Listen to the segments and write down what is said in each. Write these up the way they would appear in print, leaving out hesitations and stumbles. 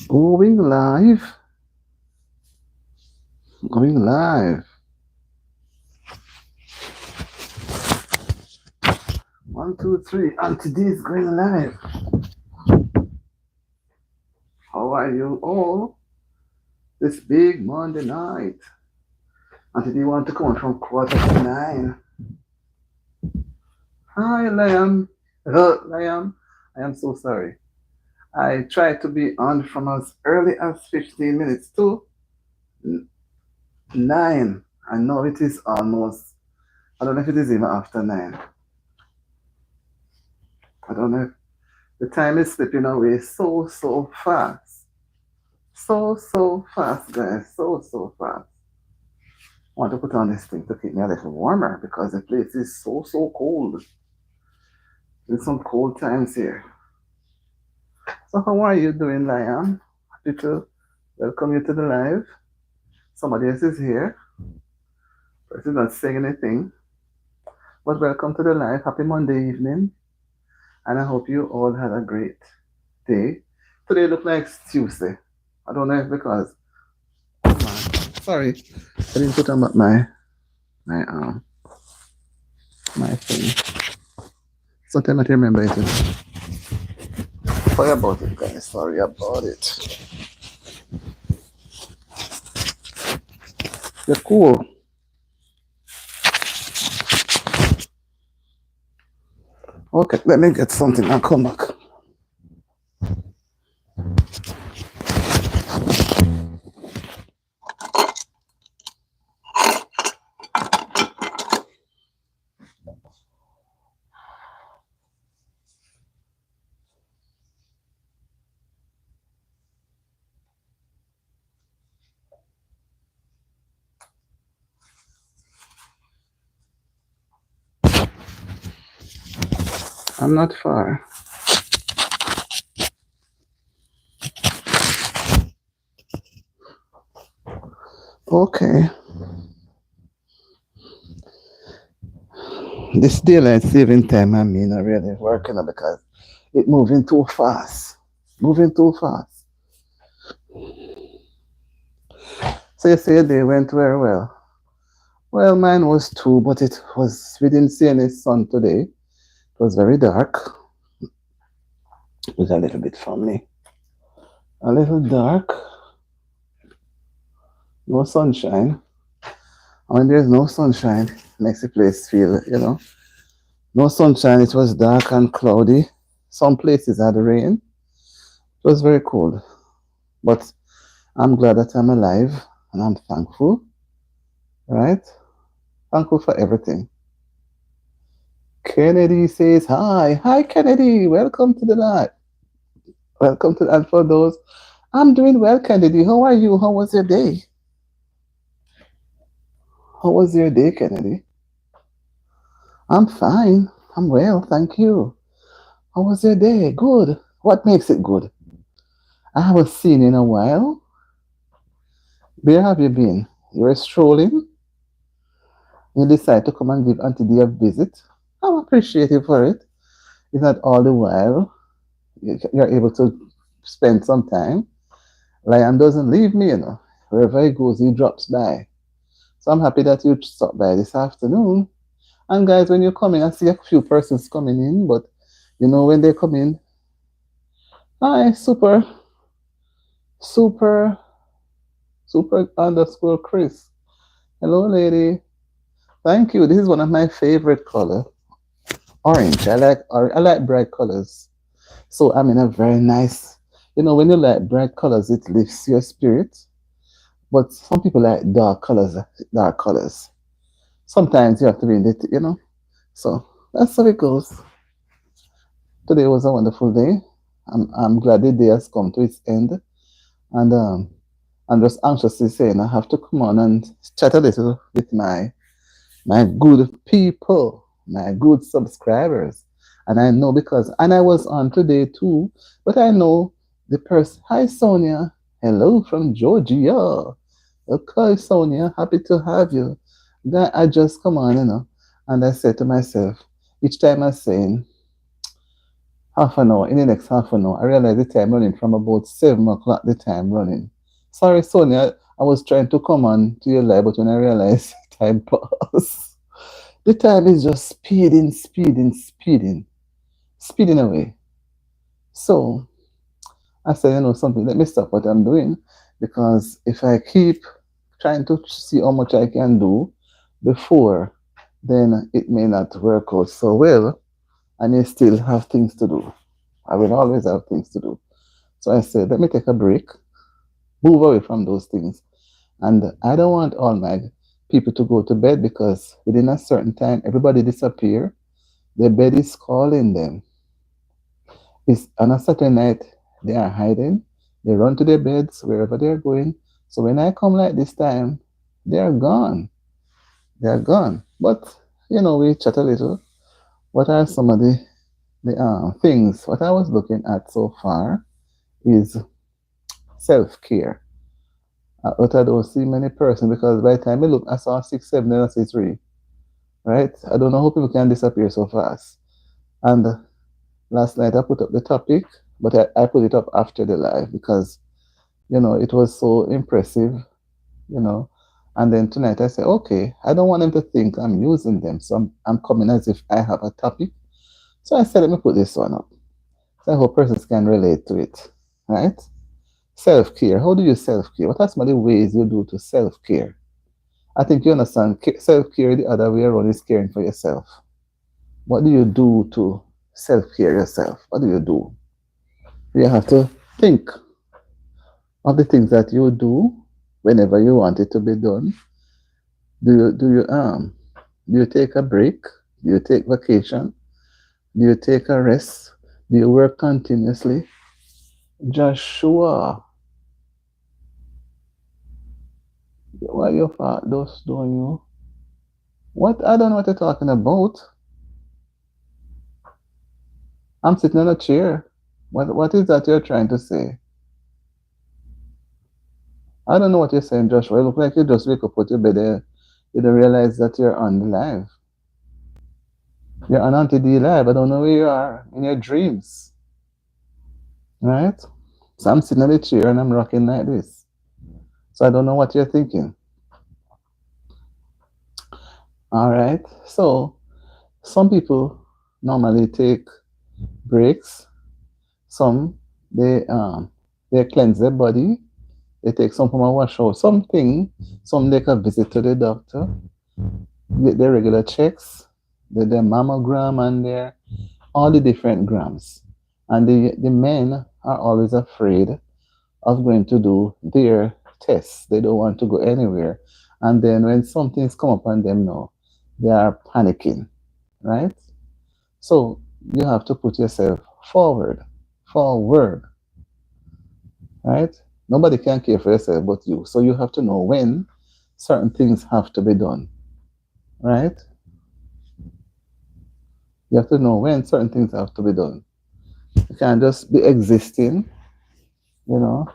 Going live. Going live. 1, 2, 3. Auntie D is going live. How are you all this big Monday night? Auntie D want to come on from 8:45. Hi, Liam. Liam, I am so sorry. I tried to be on from as early as 15 minutes to 9. I know it is almost, I don't know if it is even after 9. I don't know if the time is slipping away so fast. So fast, guys. So fast. I want to put on this thing to keep me a little warmer because the place is so cold. There's some cold times here. So how are you doing, Liam? Happy to welcome you to the live. Somebody else is here. Person not saying anything. But welcome to the live. Happy Monday evening. And I hope you all had a great day. Today looks like it's Tuesday. I don't know if because sorry, I didn't put on my my thing. Sometimes I don't remember it. Sorry about it, guys. Sorry about it. You're cool. Okay, let me get something and come back. I'm not far. Okay. This daylight saving time, I mean, I really working on because it moving too fast. Moving too fast. So you say your day went very well. Well, mine was too, but we didn't see any sun today. It was very dark. It was a little bit funny. A little dark. No sunshine. And when there's no sunshine, it makes the place feel, no sunshine. It was dark and cloudy. Some places had rain. It was very cold. But I'm glad that I'm alive and I'm thankful, right? Thankful for everything. Kennedy says hi. Hi, Kennedy. Welcome to the live. Welcome to, and for those, I'm doing well, Kennedy. How are you? How was your day? How was your day, Kennedy? I'm fine. I'm well, thank you. How was your day? Good. What makes it good? I haven't seen you in a while. Where have you been? You were strolling. You decide to come and give Auntie D a visit. I'm appreciative for it. It's not all the while you're able to spend some time. Lion doesn't leave me, Wherever he goes, he drops by. So I'm happy that you stopped by this afternoon. And guys, when you come in, I see a few persons coming in, but when they come in, hi, super, super underscore Chris. Hello, lady. Thank you. This is one of my favorite color, orange. I like bright colors. So I'm in a very nice. When you like bright colors, it lifts your spirit. But some people like dark colors. Dark colors. Sometimes you have to be in it. So that's how it goes. Today was a wonderful day. I'm glad the day has come to its end, and I'm just anxiously saying I have to come on and chat a little with my good people, my good subscribers. And I know and I was on today too, but I know the person. Hi, Sonia. Hello from Georgia. Okay, Sonia, happy to have you. Then I just come on, and I said to myself, each time I'm saying, half an hour, in the next half an hour, I realized the time running from about 7 o'clock, the time running. Sorry, Sonia, I was trying to come on to your live, but when I realized time passed, the time is just speeding, speeding, speeding, speeding away. So I said, something, let me stop what I'm doing because if I keep trying to see how much I can do before, then it may not work out so well. I may still have things to do. I will always have things to do. So I said, let me take a break, move away from those things. And I don't want all my people to go to bed because within a certain time, everybody disappear. Their bed is calling them. It's on a certain night, they are hiding. They run to their beds wherever they're going. So when I come like this time, they're gone. They're gone. But we chat a little. What are some of the things? What I was looking at so far is self care. But I don't see many persons because by the time I look, I saw 6, 7, and I see 3. Right? I don't know how people can disappear so fast. And last night I put up the topic, but I put it up after the live because it was so impressive, you know. And then tonight I said, okay, I don't want them to think I'm using them, so I'm coming as if I have a topic. So I said, let me put this one up. So I hope persons can relate to it, right? Self care. How do you self care? What are some of the ways you do to self care? I think you understand. Self care, the other way around, is caring for yourself. What do you do to self care yourself? What do you do? You have to think of the things that you do whenever you want it to be done. Do you take a break? Do you take vacation? Do you take a rest? Do you work continuously? Joshua, why you fat those doing you? What? I don't know what you're talking about. I'm sitting on a chair. What is that you're trying to say? I don't know what you're saying, Joshua. You look like you just wake up out your bed there. You don't realize that you're on the live. You're on Auntie D live. I don't know where you are in your dreams. Right? So I'm sitting on the chair and I'm rocking like this. So I don't know what you're thinking. All right. So some people normally take breaks. Some they cleanse their body. They take some from a wash out. Some they can visit to the doctor, get their regular checks, their mammogram and their all the different grams. And the men are always afraid of going to do their tests. They don't want to go anywhere. And then when something's come up on them now, they are panicking, right? So you have to put yourself forward, right? Nobody can care for yourself but you. So you have to know when certain things have to be done, right? You have to know when certain things have to be done. You can't just be existing, you know.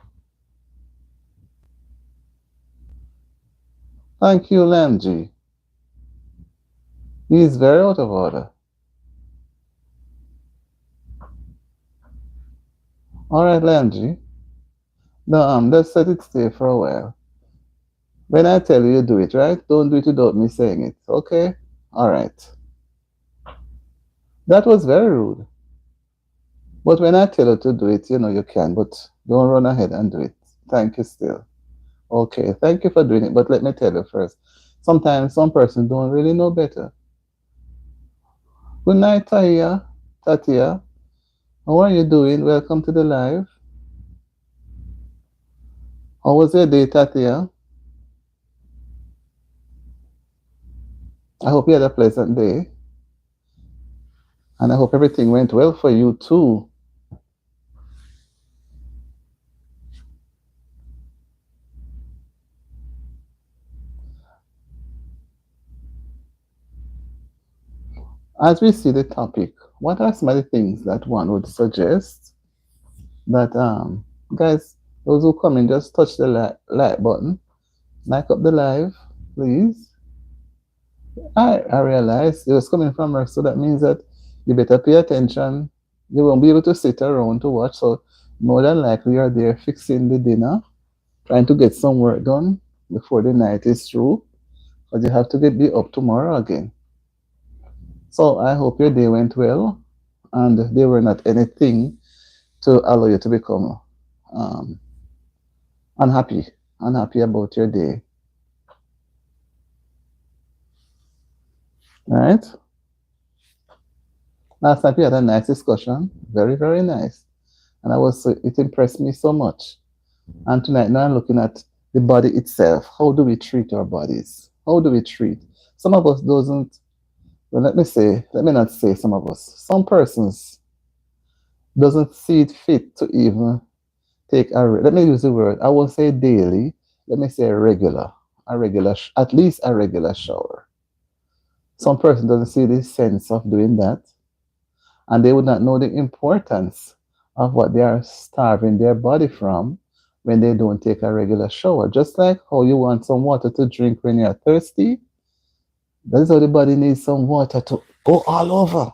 Thank you, Lamji. He is very out of order. All right, Lamji. No, let's let it stay for a while. When I tell you, you do it, right? Don't do it without me saying it, okay? All right. That was very rude. But when I tell you to do it, you can, but don't run ahead and do it. Thank you still. Okay, thank you for doing it, but let me tell you first. Sometimes some person don't really know better. Good night, Tatia. How are you doing? Welcome to the live. How was your day, Tatia? I hope you had a pleasant day. And I hope everything went well for you too. As we see the topic, what are some of the things that one would suggest that guys, those who come in, just touch the like button, like up the live, please. I realize it was coming from her, so that means that you better pay attention, You won't be able to sit around to watch. So more than likely you're there fixing the dinner, trying to get some work done before the night is through. But you have to be up tomorrow again. So I hope your day went well and there were not anything to allow you to become um, unhappy, unhappy about your day. All right. Last night we had a nice discussion, very very nice, and it impressed me so much. And tonight now I'm looking at the body itself. How do we treat our bodies? How do we treat? Some of us doesn't. Well, let me not say some of us. Some persons doesn't see it fit to even take let me use the word. I won't say daily. Let me say at least a regular shower. Some person doesn't see the sense of doing that, and they would not know the importance of what they are starving their body from when they don't take a regular shower. Just like how you want some water to drink when you're thirsty, that is how the body needs some water to go all over.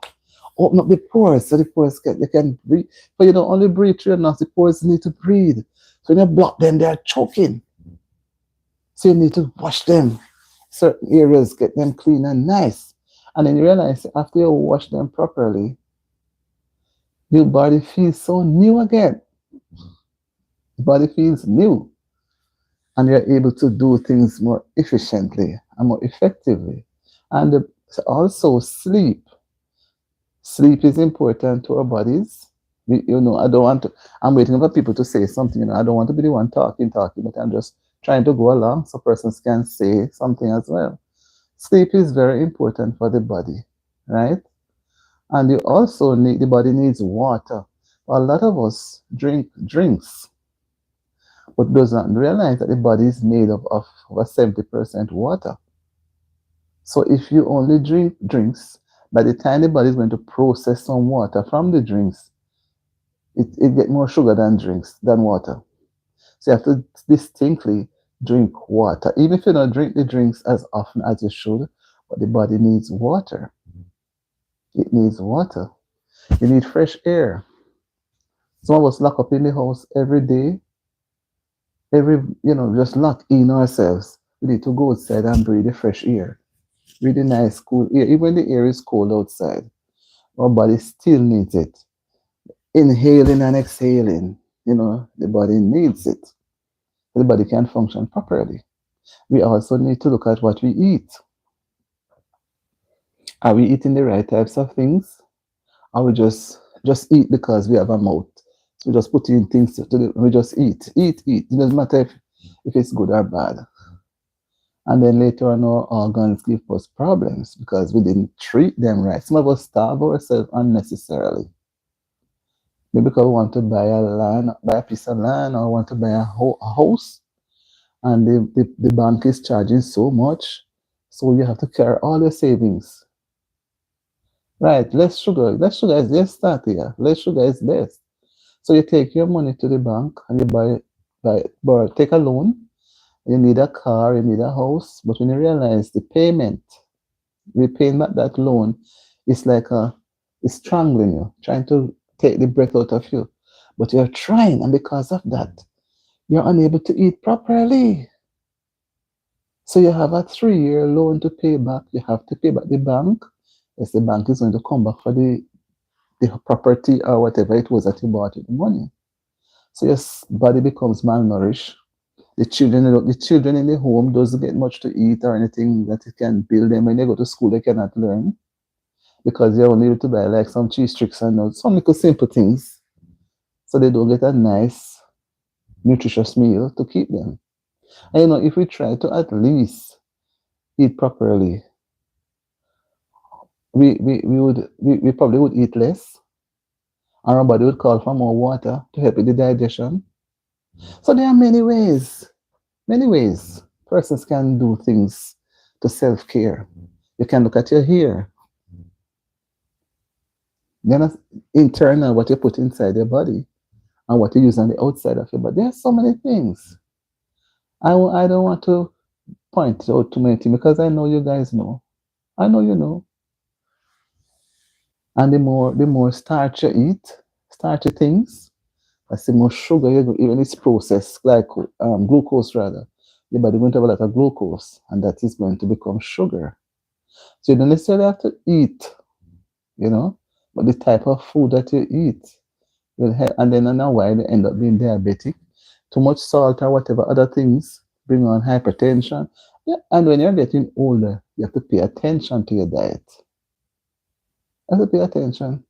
Open up the pores so the pores they can breathe. But you don't only breathe through your nose, the pores need to breathe. So when you block them, they're choking. So you need to wash them. Certain areas, get them clean and nice. And then you realize after you wash them properly, your body feels so new again. The body feels new. And you're able to do things more efficiently and more effectively. And also sleep. Sleep is important to our bodies. I don't want to, I'm waiting for people to say something. I don't want to be the one talking, but I'm just trying to go along so persons can say something as well. Sleep is very important for the body, right? And the body needs water. A lot of us drink drinks, but does not realize that the body is made of over 70% water. So if you only drink drinks, by the time the body is going to process some water from the drinks, it get more sugar than water. So you have to distinctly drink water. Even if you don't drink the drinks as often as you should, but the body needs water. It needs water. You need fresh air. Some of us lock up in the house every day, just lock in ourselves. We need to go outside and breathe the fresh air. Really nice, cool air. Even when the air is cold outside, our body still needs it. Inhaling and exhaling, the body needs it. The body can function properly. We also need to look at what we eat. Are we eating the right types of things? Or we just eat because we have a mouth? So we just put in things we just eat. It doesn't matter if it's good or bad. And then later on, our organs give us problems because we didn't treat them right. Some of us starve ourselves unnecessarily. Maybe because we want to buy a piece of land, or want to buy a house, and the bank is charging so much, so you have to carry all your savings. Right, less sugar. Less sugar is just start here. Less sugar is best. So you take your money to the bank and you take a loan. You need a car, you need a house, but when you realize the payment, repaying back that loan, it's like it's strangling you, trying to take the breath out of you. But you're trying, and because of that, you're unable to eat properly. So you have a 3-year loan to pay back. You have to pay back the bank. Yes, the bank is going to come back for the property or whatever it was that you bought with the money. So your body becomes malnourished. The children in the home doesn't get much to eat or anything that it can build them. When they go to school, they cannot learn because they're only able to buy like some cheese tricks and some little simple things. So they don't get a nice, nutritious meal to keep them. And if we try to at least eat properly, we probably would eat less, and our body would call for more water to help with the digestion. So there are many ways persons can do things to self-care. You can look at your hair, then internal what you put inside your body and what you use on the outside of your body. There are so many things. I don't want to point out too many things because I know you guys know. I know you know. And the more starch you eat, starchy things, that's the more sugar you go, even it's processed glucose rather. Your body going to have a lot of glucose, and that is going to become sugar. So you don't necessarily have to eat, you know, but the type of food that you eat will help. And then I know why they end up being diabetic. Too much salt or whatever other things bring on hypertension. Yeah, and when you're getting older, you have to pay attention to your diet. You have to pay attention.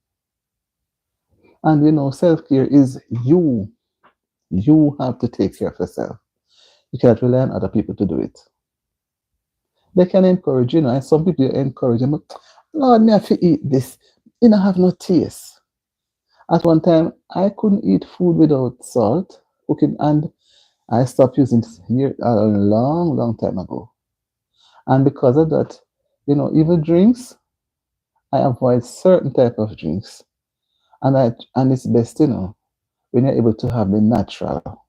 And self care is you. You have to take care of yourself. You can't rely on other people to do it. They can encourage, and some people encourage them, Lord, me have to eat this. You don't have no taste. At one time, I couldn't eat food without salt, cooking, and I stopped using it here a long, long time ago. And because of that, even drinks, I avoid certain type of drinks. And it's best, when you're able to have the natural.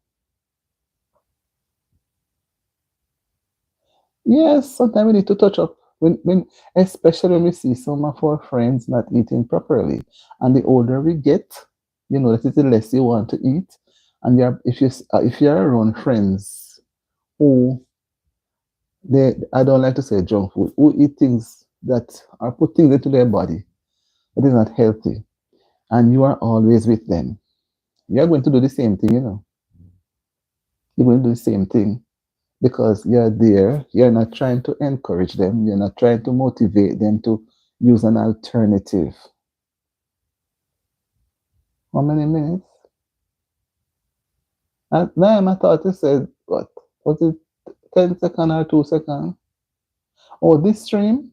Yes, sometimes we need to touch up when especially when we see some of our friends not eating properly. And the older we get, that is the less you want to eat. And if you're around friends who I don't like to say junk food, who eat things that are put things into their body that is not healthy, and you are always with them, you're going to do the same thing, You're going to do the same thing because you're there. You're not trying to encourage them. You're not trying to motivate them to use an alternative. How many minutes? I thought you said, what? Was it 10 seconds or 2 seconds? Oh, this stream?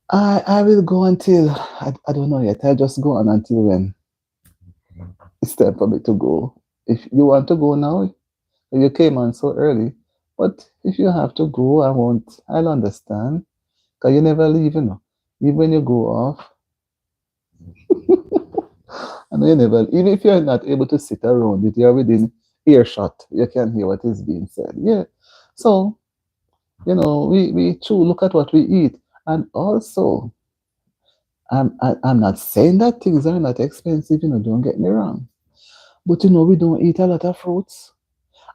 I will go until, I don't know yet. I'll just go on until when it's time for me to go. If you want to go now, you came on so early. But if you have to go, I'll understand. Because you never leave, Even when you go off, I know you never, even if you're not able to sit around it, you're within earshot. You can hear what is being said. Yeah. So, we too look at what we eat. And also, I'm not saying that things are not expensive, don't get me wrong. But, we don't eat a lot of fruits.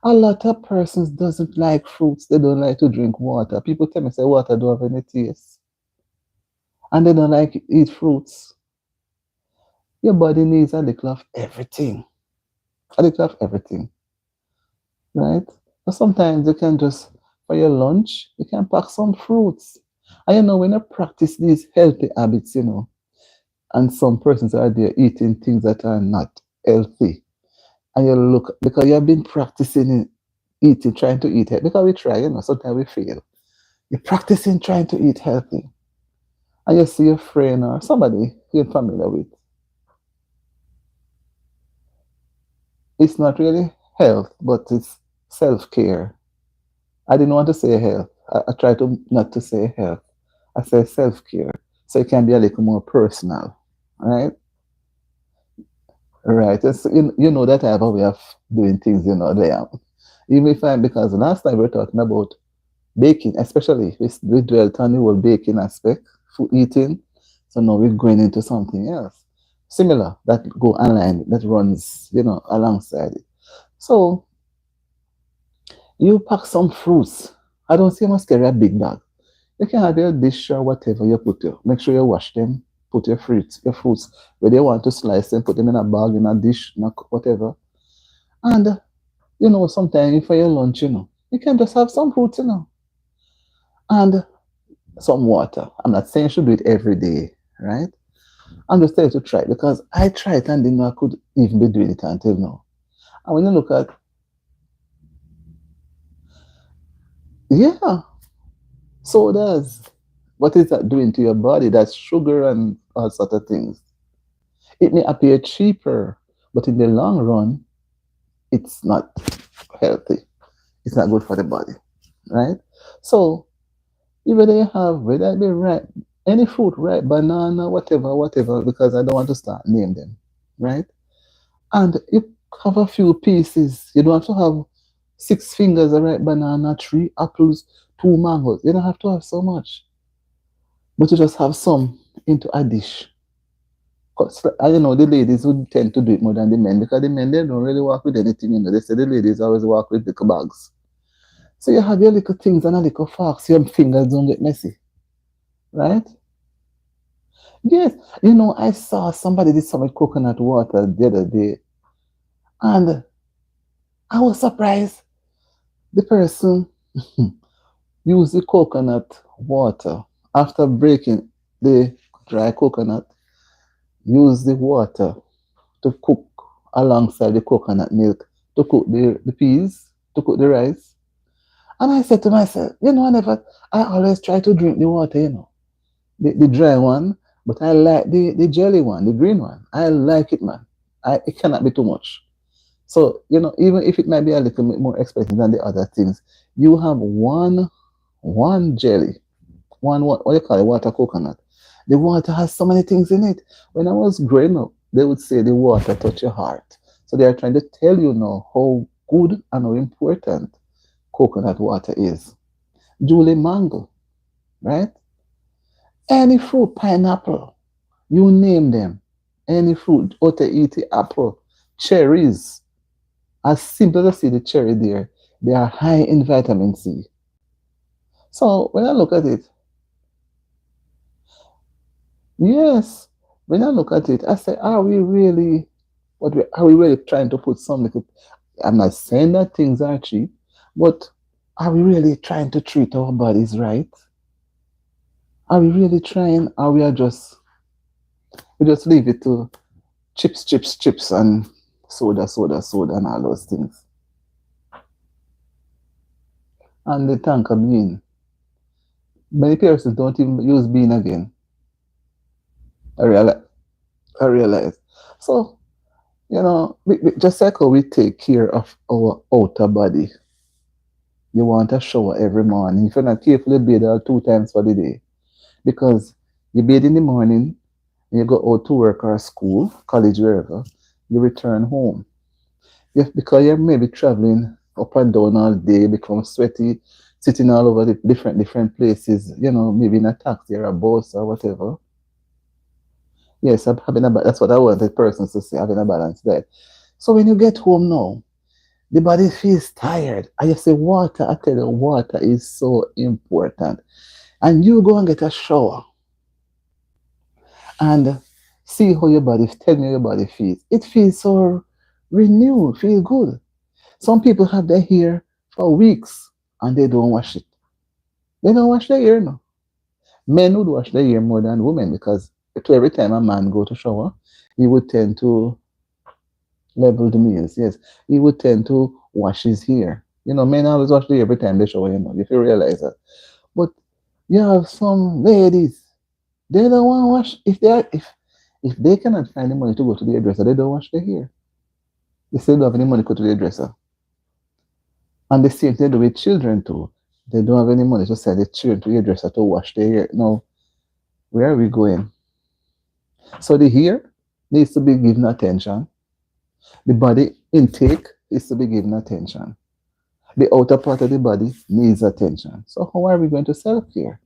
A lot of persons doesn't like fruits. They don't like to drink water. People tell me, say, water don't have any taste. And they don't like to eat fruits. Your body needs a little of everything. A little of everything. Right? But sometimes you can just, for your lunch, you can pack some fruits. And when you practice these healthy habits, and some persons are there eating things that are not healthy. And you look, because you have been practicing eating, trying to eat healthy. Because we try, sometimes we fail. You're practicing trying to eat healthy. And you see a friend or somebody you're familiar with. It's not really health, but it's self-care. I didn't want to say health. I try to not to say health. I say self-care. So it can be a little more personal. Right? Right. You know that I have a way of doing things, there. Even if because last time we were talking about baking, especially we dwelt on the whole baking aspect, food eating. So now we're going into something else. Similar that go online, that runs, alongside it. So you pack some fruits. I don't see you must carry a big bag. You can have your dish or whatever you put your. Make sure you wash them. Put your fruits where they want to slice them. Put them in a bag, in a dish, whatever. And sometimes for your lunch, you can just have some fruits, and some water. I'm not saying you should do it every day, right? I'm just telling you to try it because I tried it and didn't know I could even be doing it until now. And when you look at, yeah, so does. What is that doing to your body? That's sugar and all sort of things. It may appear cheaper, but in the long run, it's not healthy. It's not good for the body, right? So, whether you have, whether it be ripe, any fruit, ripe, banana, whatever, whatever, because I don't want to start name them, right? And you have a few pieces. You don't have to have 6 fingers of ripe banana, 3 apples, 2 mangoes. You don't have to have so much. but you just have some into a dish. 'Cause, the ladies would tend to do it more than the men because the men they don't really work with anything. They say the ladies always work with little bags. So you have your little things and a little fork, so your fingers don't get messy, right? Yes, I saw somebody did some with coconut water the other day, and I was surprised. The person used the coconut water after breaking the dry coconut, use the water to cook alongside the coconut milk to cook the peas, to cook the rice. And I said to myself, I always try to drink the water, the dry one, but I like the jelly one, the green one. I like it, man. It cannot be too much. So, even if it might be a little bit more expensive than the other things, you have one jelly, one what do you call it, water coconut. The water has so many things in it. When I was growing up, they would say the water touch your heart. So they are trying to tell you now how good and how important coconut water is. Julie mango, right? Any fruit, pineapple, you name them. Any fruit, otaiti, apple, cherries. As simple as see the cherry there, they are high in vitamin C. So when I look at it, yes, when I look at it, I say, are we really, are we really trying to put some little, I'm not saying that things are cheap, but are we really trying to treat our bodies right? Are we really trying, or we just leave it to chips, chips, chips, and soda, soda, soda, and all those things. And the tank of bean. Many persons don't even use bean again. I realize. I realize. So, just like how we take care of our outer body, you want a shower every morning. If you're not careful, you bathe all 2 times for the day. Because you bathe in the morning, and you go out to work or school, college, wherever, you return home. Because you're maybe traveling up and down all day, you become sweaty, sitting all over the different places, maybe in a taxi or a bus or whatever. Yes, I'm having that's what I want the person to say, having a balance there. So when you get home now, the body feels tired. I just say water, I tell you, water is so important. And you go and get a shower and see how your body, tell me how your body feels. It feels so renewed, feel good. Some people have their hair for weeks and they don't wash it. They don't wash their hair no. Men would wash their hair more than women because every time a man go to shower, he would tend to level the meals. Yes, he would tend to wash his hair. Men always wash their hair every time they shower. If you realize that. But you have some ladies, they don't want to wash. If they cannot find the money to go to the hairdresser, they don't wash their hair. They still don't have any money to go to the hairdresser. And the same thing they do with children too. They don't have any money to send the children to the hairdresser to wash their hair. Now, where are we going? So the hair needs to be given attention. The body intake is to be given attention. The outer part of the body needs attention. So how are we going to self-care?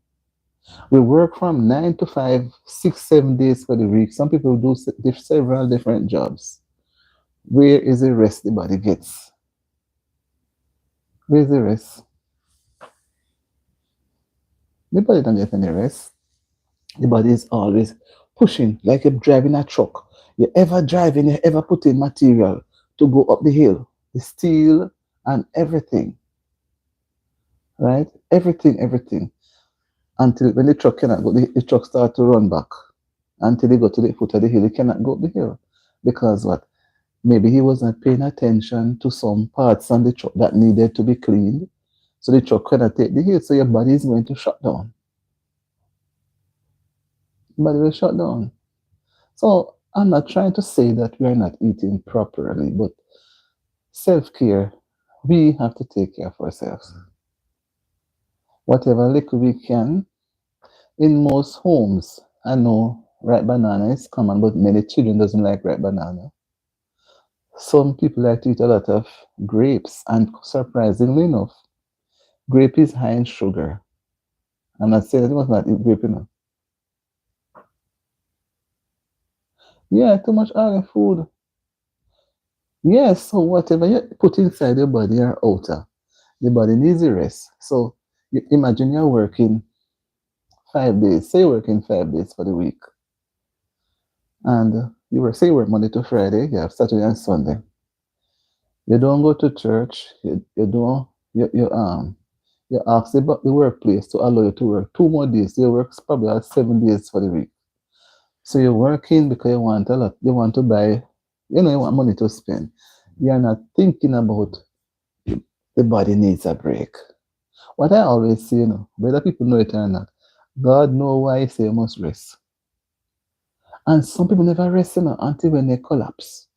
We work from 9 to 5, 6, 7 days for the week. Some people do several different jobs. Where is the rest the body gets? Where's the rest? The body don't get any rest. The body is always pushing, like you're driving a truck. You ever driving, you ever put in material to go up the hill, the steel and everything, right? Everything. Until when the truck cannot go, the truck start to run back. Until they go to the foot of the hill, he cannot go up the hill. Because what? Maybe he was not paying attention to some parts on the truck that needed to be cleaned. So the truck cannot take the hill. So your body is going to shut down. Your body will shut down. So I'm not trying to say that we are not eating properly, but self-care, we have to take care of ourselves. Whatever little we can. In most homes, I know ripe banana is common, but many children doesn't like ripe banana. Some people like to eat a lot of grapes, and surprisingly enough, grape is high in sugar. I'm not saying that you must not eat grape, Yeah, too much oily food. Yes, so whatever you put inside your body or outer, the body needs a rest. So you imagine you're working 5 days, say you're working 5 days for the week, and you say you work Monday to Friday, you have Saturday and Sunday. You don't go to church, you don't, you ask the workplace to allow you to work 2 more days. So you work probably 7 days for the week. So you're working because you want a lot, you want to buy, you want money to spend. You're not thinking about the body needs a break. What I always say, whether people know it or not, God know why He say you must rest. And some people never rest, until when they collapse.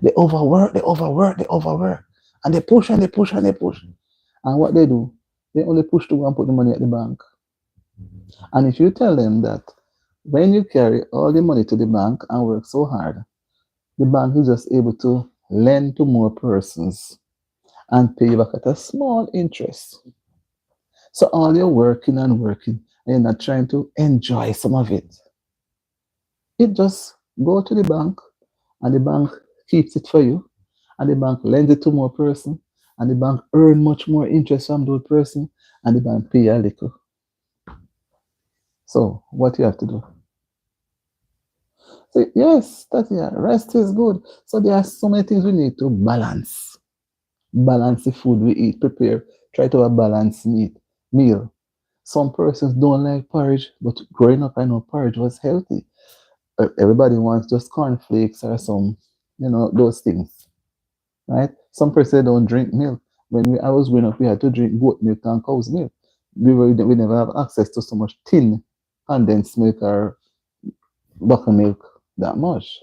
They overwork, they overwork, they overwork. And they push and they push and they push. And what they do, they only push to go and put the money at the bank. And if you tell them that when you carry all the money to the bank and work so hard, the bank is just able to lend to more persons and pay you back at a small interest. So all you're working and working, and you're not trying to enjoy some of it. It just go to the bank, and the bank keeps it for you, and the bank lends it to more person, and the bank earn much more interest from those person, and the bank pay a little. So what you have to do? So yes, that yeah, rest is good. So there are so many things we need to balance. Balance the food we eat, prepare, try to have a balanced meal. Some persons don't like porridge, but growing up, I know porridge was healthy. Everybody wants just cornflakes or some, those things, right? Some persons don't drink milk. I was growing up, we had to drink goat milk and cow's milk. We never have access to so much thin condensed milk or buttermilk that much.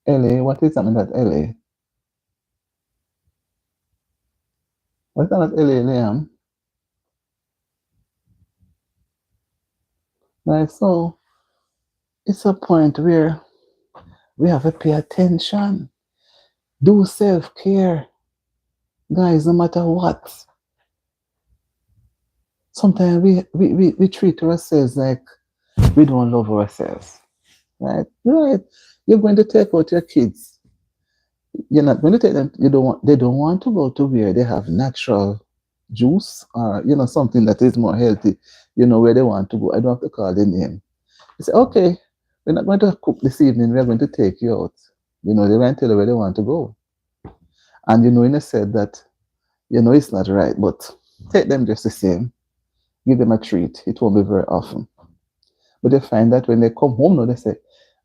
LA, what is something that LA? What's that LA, Liam? Like, so it's a point where we have to pay attention, do self care, guys, no matter what. Sometimes we treat ourselves like we don't love ourselves, right? Right. You're going to take out your kids. You're not going to take them. They don't want to go to where they have natural juice or something that is more healthy. Where they want to go. I don't have to call the name. You say, okay, we're not going to cook this evening. We're going to take you out. They won't tell you where they want to go. And you said that, it's not right, but take them just the same. Give them a treat. It won't be very often. But they find that when they come home now, they say,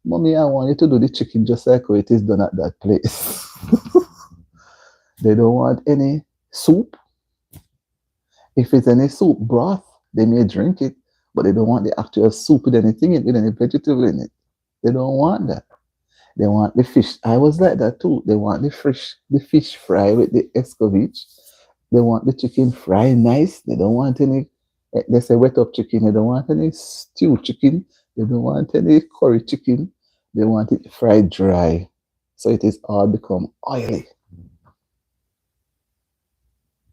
Mommy, I want you to do the chicken just like how it is done at that place. They don't want any soup. If it's any soup broth, they may drink it, but they don't want the actual soup with anything in it, with any vegetable in it. They don't want that. They want the fish. I was like that too. They want the fish fry with the escovitch. They want the chicken fry nice. They don't want any. They say wet up chicken. They don't want any stew chicken. They don't want any curry chicken. They want it fried dry, so it is all become oily.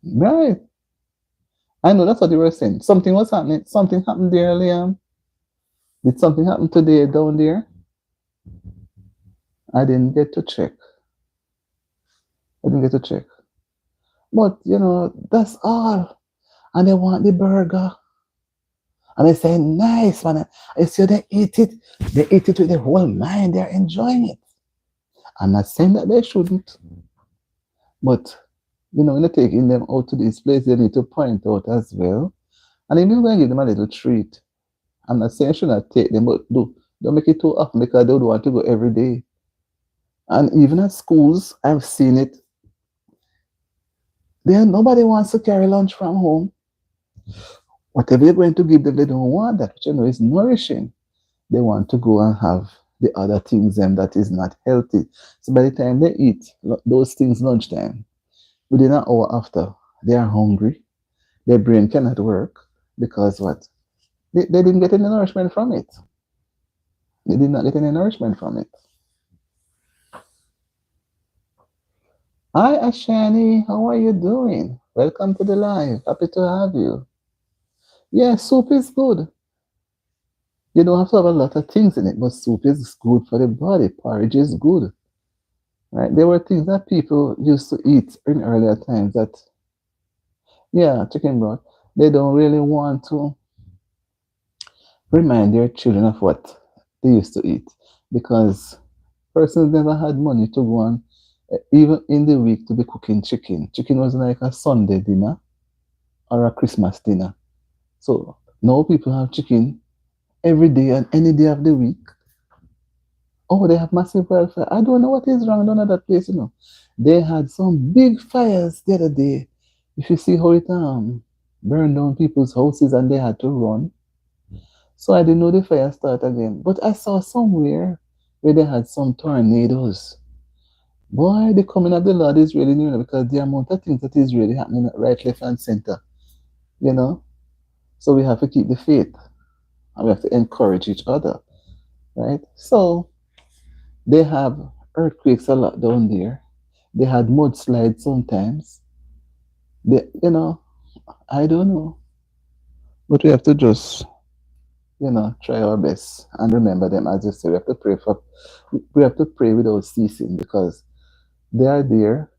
Right? I know that's what you were saying. Something was happening. Something happened there, Liam. Did something happen today down there? I didn't get to check. I didn't get to check. But that's all. And they want the burger. And they say, nice, man. I see they eat it. They eat it with their whole mind. They're enjoying it. I'm not saying that they shouldn't. But, when you're taking them out to this place, they need to point out as well. And if you're going to give them a little treat, I'm not saying you should not take them, but don't make it too often because they don't want to go every day. And even at schools, I've seen it. Nobody wants to carry lunch from home. Whatever you're going to give them, they don't want that, which is nourishing. They want to go and have the other things that is not healthy. So by the time they eat those things lunchtime, within an hour after, they are hungry. Their brain cannot work because what? They didn't get any nourishment from it. They did not get any nourishment from it. Hi, Ashani. How are you doing? Welcome to the live. Happy to have you. Yeah, soup is good. You don't have to have a lot of things in it, but soup is good for the body. Porridge is good, right? There were things that people used to eat in earlier times that, yeah, chicken broth. They don't really want to remind their children of what they used to eat because persons never had money to go on, even in the week, to be cooking chicken. Chicken was like a Sunday dinner or a Christmas dinner. So now people have chicken every day and any day of the week. Oh, they have massive wildfire. I don't know what is wrong down at that place, you know. They had some big fires the other day. If you see how it burned down people's houses and they had to run. So I didn't know the fire start again. But I saw somewhere where they had some tornadoes. Boy, the coming of the Lord is really near because the amount of things that is really happening right, left, and center, you know. So we have to keep the faith and we have to encourage each other, right? So they have earthquakes a lot down there. They had mudslides sometimes. They, I don't know, but we have to just, try our best and remember them. As you say, we have to pray without ceasing because they are there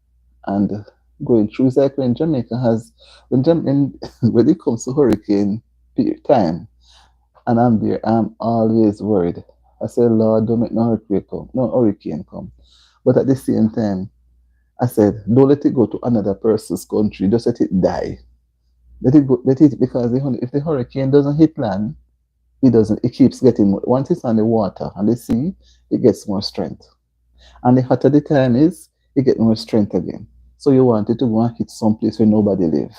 and going through. It's like when Jamaica has, when it comes to hurricane time, and I'm there, I'm always worried. I say, Lord, don't make no earthquake come, no hurricane come. But at the same time, I said, don't let it go to another person's country. Just let it die. Let it go. Let it because if the hurricane doesn't hit land, it doesn't. It keeps getting more. Once it's on the water and the sea, it gets more strength. And the hotter the time is, it gets more strength again. So you want it to go and hit some place where nobody live.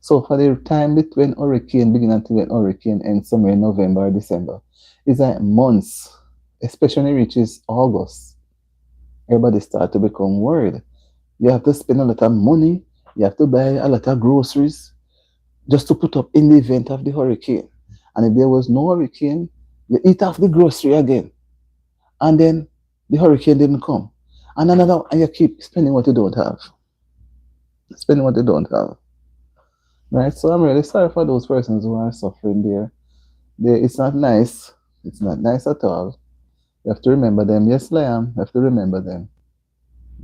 So for the time between hurricane begin until when hurricane ends somewhere in November or December, it's like months, especially when it reaches August. Everybody start to become worried. You have to spend a lot of money. You have to buy a lot of groceries just to put up in the event of the hurricane. And if there was no hurricane, you eat off the grocery again. And then the hurricane didn't come. And another, and you keep spending what you don't have. Spending what you don't have. Right? So I'm really sorry for those persons who are suffering there. It's not nice. It's not nice at all. You have to remember them. Yes, Liam, you have to remember them.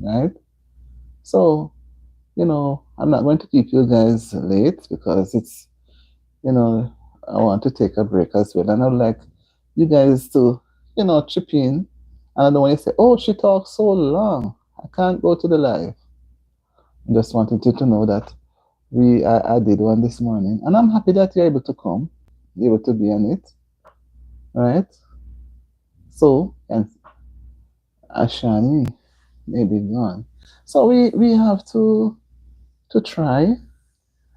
Right? So, I'm not going to keep you guys late because I want to take a break as well. And I'd like you guys to, chip in. And I don't want to say, oh, she talks so long. I can't go to the live. I just wanted you to know that I did one this morning. And I'm happy that you're able to come, able to be on it. Right? So, and Ashani may be gone. So we have to try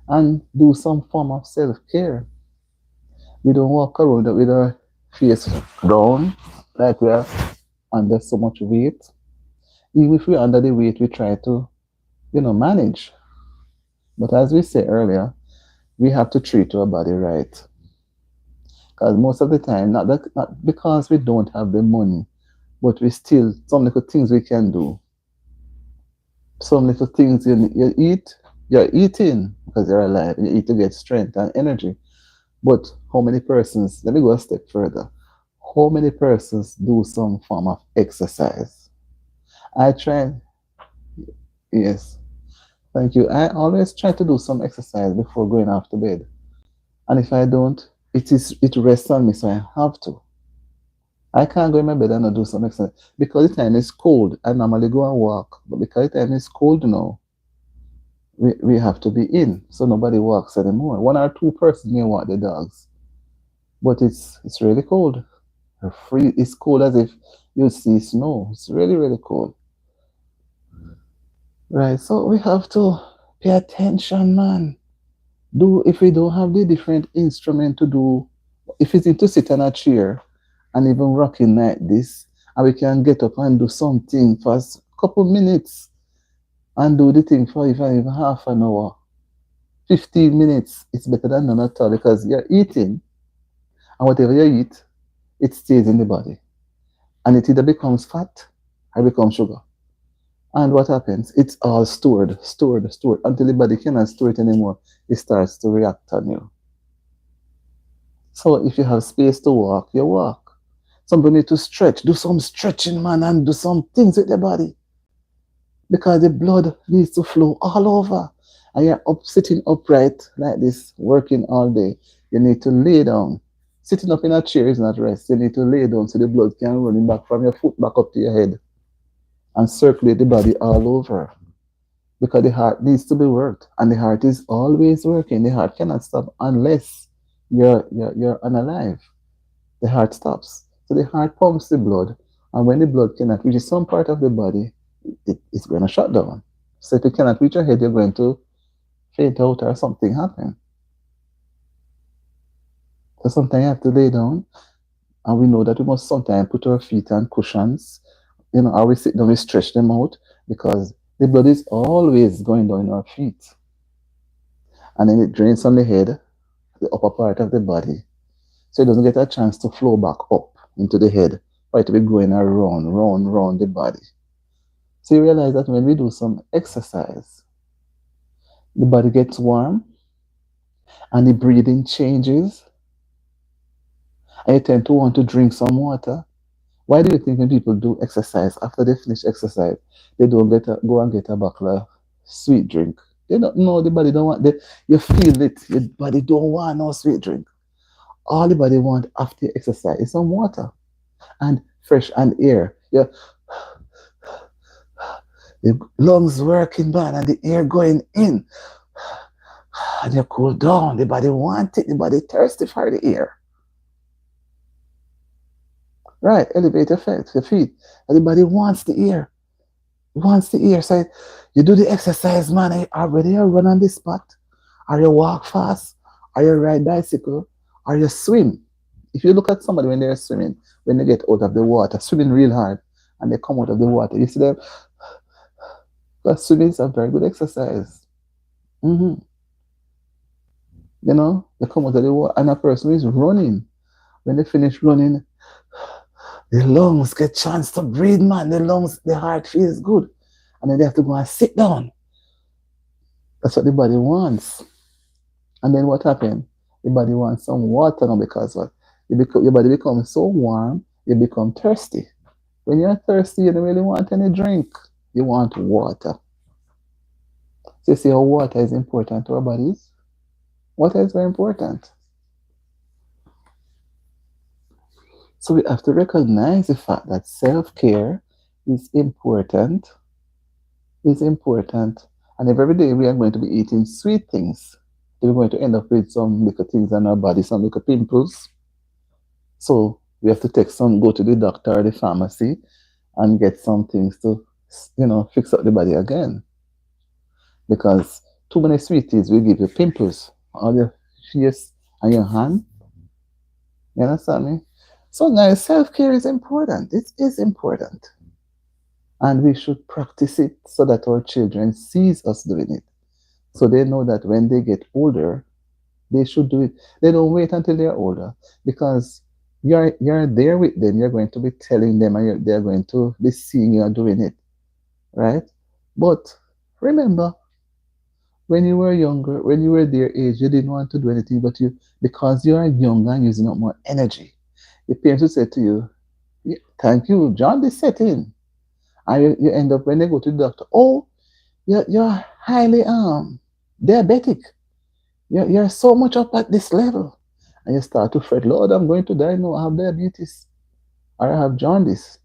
and do some form of self-care. We don't walk around with our face down like we are under so much weight. Even if we're under the weight, we try to, manage. But as we said earlier, we have to treat our body right. Because most of the time, not because we don't have the money, but we still, some little things we can do. Some little things you eat, you're eating because you're alive. You eat to get strength and energy. But how many persons, let me go a step further. How many persons do some form of exercise? I try, yes, thank you. I always try to do some exercise before going off to bed. And if I don't, it rests on me, so I have to. I can't go in my bed and not do some exercise. Because the time is cold, I normally go and walk. But because the time is cold now, we have to be in. So nobody walks anymore. One or two persons may walk the dogs. But it's really cold. It's cold as if you see snow. It's really, really cold. Right. So we have to pay attention, man. Do if we don't have the different instrument to do, if it's to sit on a chair and even rocking like this, and we can get up and do something for a couple minutes and do the thing for even half an hour, 15 minutes, it's better than none at all because you're eating and whatever you eat, it stays in the body. And it either becomes fat or becomes sugar. And what happens? It's all stored until the body cannot store it anymore. It starts to react on you. So if you have space to walk, you walk. Somebody need to stretch. Do some stretching, man, and do some things with the body because the blood needs to flow all over. And you're up sitting upright like this, working all day. You need to lay down. Sitting up in a chair is not rest. You need to lay down so the blood can run back from your foot back up to your head and circulate the body all over. Because the heart needs to be worked, and the heart is always working. The heart cannot stop unless you're unalive. The heart stops. So the heart pumps the blood, and when the blood cannot reach some part of the body, it's going to shut down. So if it cannot reach your head, you're going to faint out or something happen. So sometimes you have to lay down, and we know that we must sometimes put our feet on cushions. Or we sit down, we stretch them out because the blood is always going down in our feet, and then it drains from the head, the upper part of the body, so it doesn't get a chance to flow back up into the head for it to be going around, round, round the body. So you realize that when we do some exercise, the body gets warm and the breathing changes, and you tend to want to drink some water. Why do you think when people do exercise, after they finish exercise, they don't go and get a bottle of sweet drink? They don't know the body don't want. You feel it. Your body don't want no sweet drink. All the body want after exercise is some water and fresh and air. Yeah, the lungs working bad and the air going in, and you cool down. The body want it. The body thirsty for the air. Right, elevate your feet. Everybody wants the air. Wants the air. So you do the exercise, man. Whether you run on the spot, or you walk fast, or you ride bicycle, or you swim. If you look at somebody when they're swimming, when they get out of the water, swimming real hard, and they come out of the water, you see them. Because swimming is a very good exercise. hmm they come out of the water, and a person is running. When they finish running, the lungs get chance to breathe, man. The heart feels good. And then they have to go and sit down. That's what the body wants. And then what happens? The body wants some water now because what? Your body becomes so warm, you become thirsty. When you're thirsty, you don't really want any drink. You want water. So you see how water is important to our bodies? Water is very important. So we have to recognize the fact that self-care is important is important. And if every day we are going to be eating sweet things, we're going to end up with some little things on our body, some little pimples. So we have to go to the doctor or the pharmacy and get some things to, fix up the body again. Because too many sweeties will give you pimples on your face and your hand. You understand me? So now self-care is important. It is important. And we should practice it so that our children sees us doing it. So they know that when they get older, they should do it. They don't wait until they're older because you're there with them. You're going to be telling them, and they're going to be seeing you doing it, right? But remember, when you were younger, when you were their age, you didn't want to do anything, but because you are younger and using up more energy, the parents will say to you, "Yeah, thank you, John, this set in." And you end up when they go to the doctor, oh, you're highly diabetic. You're so much up at this level. And you start to fret, Lord, I'm going to die. No, I have diabetes or I have jaundice.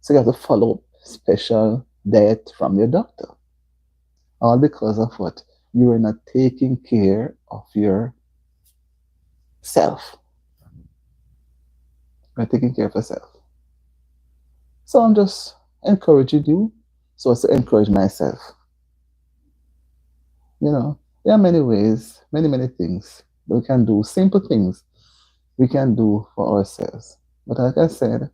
So you have to follow special diet from your doctor. All because of what? You are not taking care of yourself. You're taking care of yourself. So I'm just encouraging you so as to encourage myself. There are many ways, many, many things that we can do, simple things we can do for ourselves. But like I said,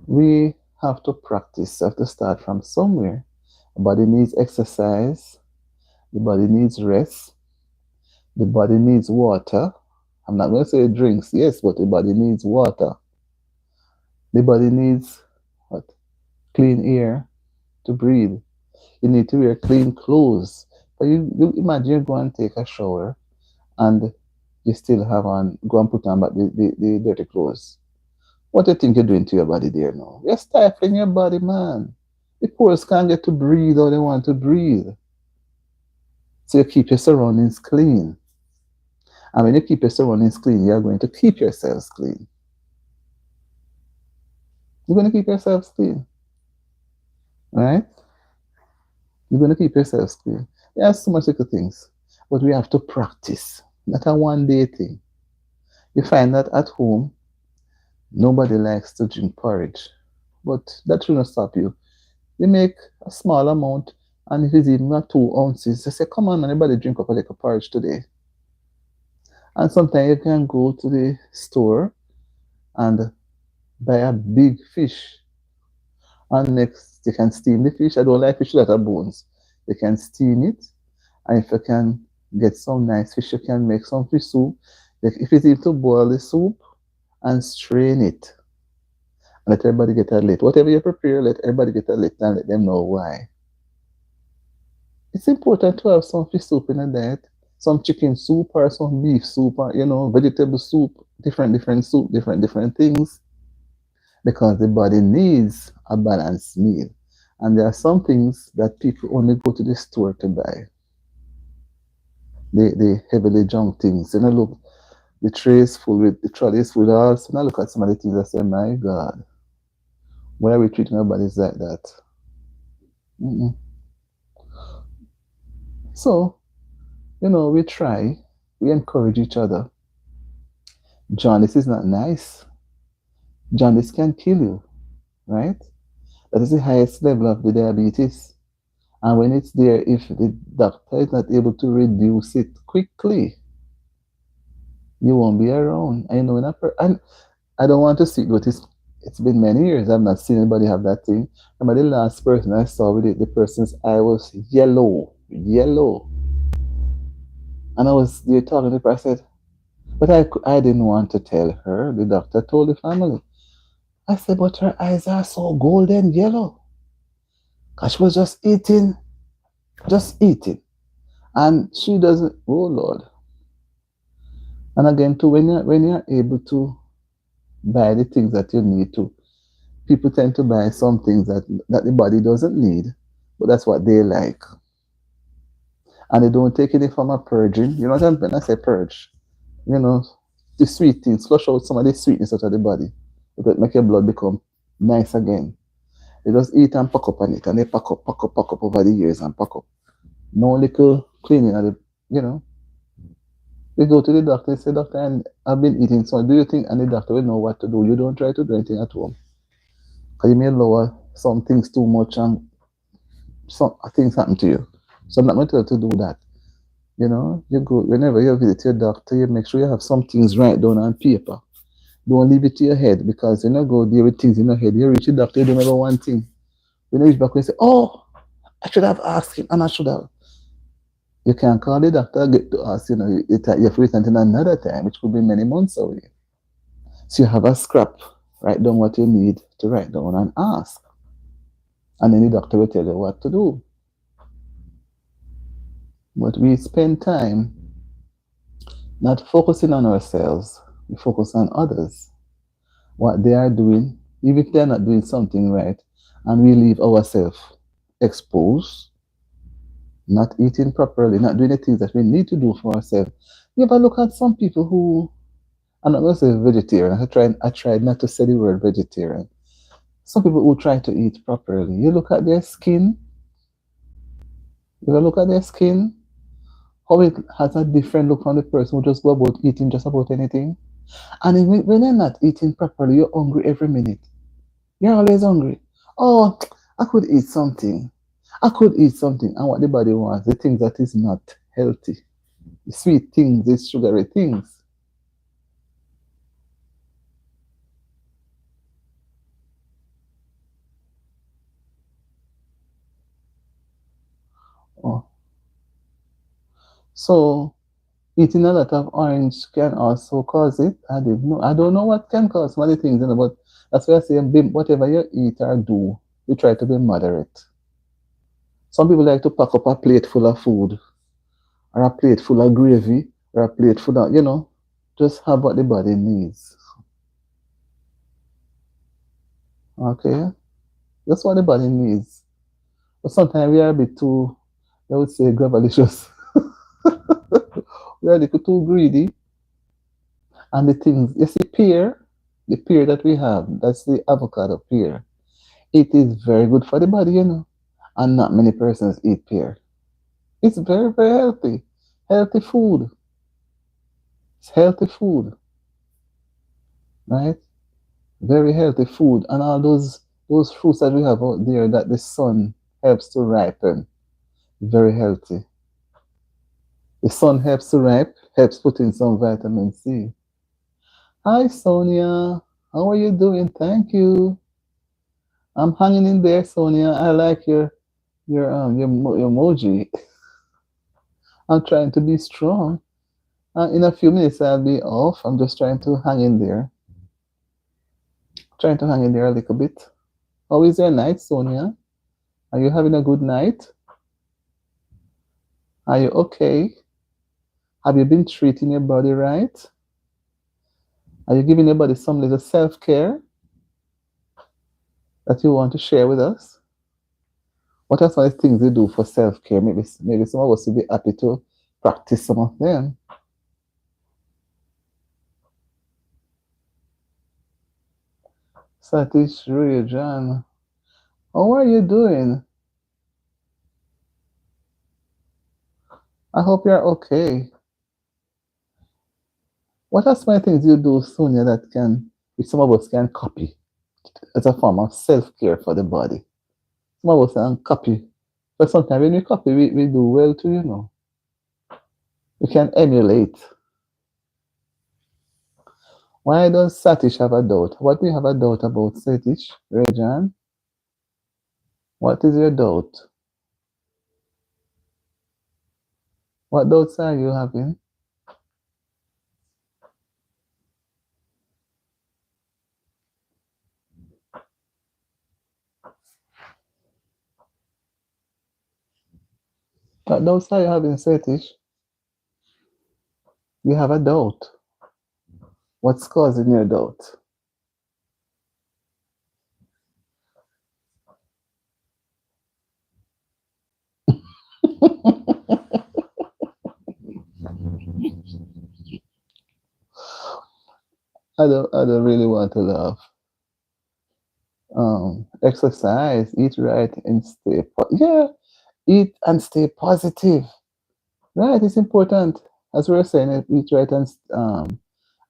we have to practice, have to start from somewhere. The body needs exercise, the body needs rest, the body needs water. I'm not going to say drinks, yes, but the body needs water. The body needs what? Clean air to breathe. You need to wear clean clothes. But you imagine you go and take a shower and you still have on, go and put on back the dirty clothes. What do you think you're doing to your body there now? You're stifling your body, man. The pores can't get to breathe how they want to breathe. So you keep your surroundings clean. And when you keep your surroundings clean, you're going to keep yourselves clean. You're going to keep yourselves clean, right? You're going to keep yourselves clean. There's so much little things, but we have to practice. Not a one day thing. You find that at home, nobody likes to drink porridge, but that shouldn't stop you. You make a small amount, and if it's even at 2 ounces, you say, come on, man, everybody drink up a little porridge today. And sometimes you can go to the store and buy a big fish. And next, you can steam the fish. I don't like fish that have bones. You can steam it. And if you can get some nice fish, you can make some fish soup. If it's easy to boil the soup and strain it, let everybody get a lit. Whatever you prepare, let everybody get a lit and let them know why. It's important to have some fish soup in a diet, some chicken soup or some beef soup or vegetable soup, different soup, different things, because the body needs a balanced meal. And there are some things that people only go to the store to buy. The heavily junk things. Look, the tray is full with the trolley is full with all. So now look at some of the things I say, my God, why are we treating our bodies like that? Mm-mm. So, we try, we encourage each other. Jaundice is not nice. Jaundice can kill you, right? That is the highest level of the diabetes. And when it's there, if the doctor is not able to reduce it quickly, you won't be around. And I don't want to see it, but it's been many years. I've not seen anybody have that thing. Remember the last person I saw with it, the person's eye was yellow, yellow. And I was there talking to the person, I said, but I didn't want to tell her. The doctor told the family. I said, but her eyes are so golden yellow. Because she was just eating. And she doesn't, oh Lord. And again, too, when you're able to buy the things that you need to, people tend to buy some things that the body doesn't need, but that's what they like. And they don't take any form of purging. You know what I'm when I say purge? You know, the sweet things, flush out some of the sweetness out of the body. Because make your blood become nice again. They just eat and pack up on it, and they pack up over the years and pack up. No little cleaning of the, you know. They go to the doctor, they say, doctor, and I've been eating, so do you think, and the doctor will know what to do? You don't try to do anything at home. Because you may lower some things too much and some things happen to you. So I'm not going to tell you to do that. You go, whenever you visit your doctor, you make sure you have some things write down on paper. Don't leave it to your head, because go deal with things in your head. You reach the doctor, you don't remember one thing. When you reach back, you say, oh, I should have asked him, and I should have. You can call the doctor, get to ask, you have to wait until another time, which could be many months away. So you have a scrap, write down what you need to write down and ask. And then the doctor will tell you what to do. But we spend time not focusing on ourselves, we focus on others, what they are doing, even if they're not doing something right, and we leave ourselves exposed, not eating properly, not doing the things that we need to do for ourselves. You ever look at some people who, I'm not going to say vegetarian, I tried not to say the word vegetarian. Some people who try to eat properly, you look at their skin, you ever look at their skin, how it has a different look from the person who just go about eating just about anything. And when you're not eating properly, you're hungry every minute. You're always hungry. Oh, I could eat something. I could eat something. And what the body wants, the things that is not healthy, the sweet things, the sugary things. Oh. So eating a lot of orange can also cause it. I didn't know. I don't know what can cause some of the things, but that's why I say whatever you eat or do, you try to be moderate. Some people like to pack up a plate full of food, or a plate full of gravy, or a plate full of, Just have what the body needs. Okay? That's what the body needs. But sometimes we are a bit too, I would say, gravalicious. We are a little too greedy. And the things, you see, the pear that we have, that's the avocado pear. It is very good for the body, you know. And not many persons eat pear. It's very, very healthy. Healthy food. It's healthy food, right? Very healthy food. And all those fruits that we have out there that the sun helps to ripen. Very healthy. The sun helps to ripe, helps put in some vitamin C. Hi Sonia. How are you doing? Thank you. I'm hanging in there, Sonia. I like your emoji. I'm trying to be strong. In a few minutes I'll be off. I'm just trying to hang in there. Trying to hang in there a little bit. How is your night, Sonia? Are you having a good night? Are you okay? Have you been treating your body right? Are you giving your body some little self-care that you want to share with us? What are some of the things you do for self-care? Maybe some of us will be happy to practice some of them. Satish Ruyajan, how are you doing? I hope you're okay. What are some of the things you do, Sonia, which some of us can copy as a form of self-care for the body? Some of us can copy. But sometimes when we copy, we do well too, you know. We can emulate. Why does Satish have a doubt? What do you have a doubt about, Satish? Rejan? What is your doubt? What doubts are you having? What doubts are you having, Satish? You have a doubt. What's causing your doubt? I don't really want to laugh. Exercise, eat right, and yeah, eat and stay positive. Right, it's important. As we were saying, eat right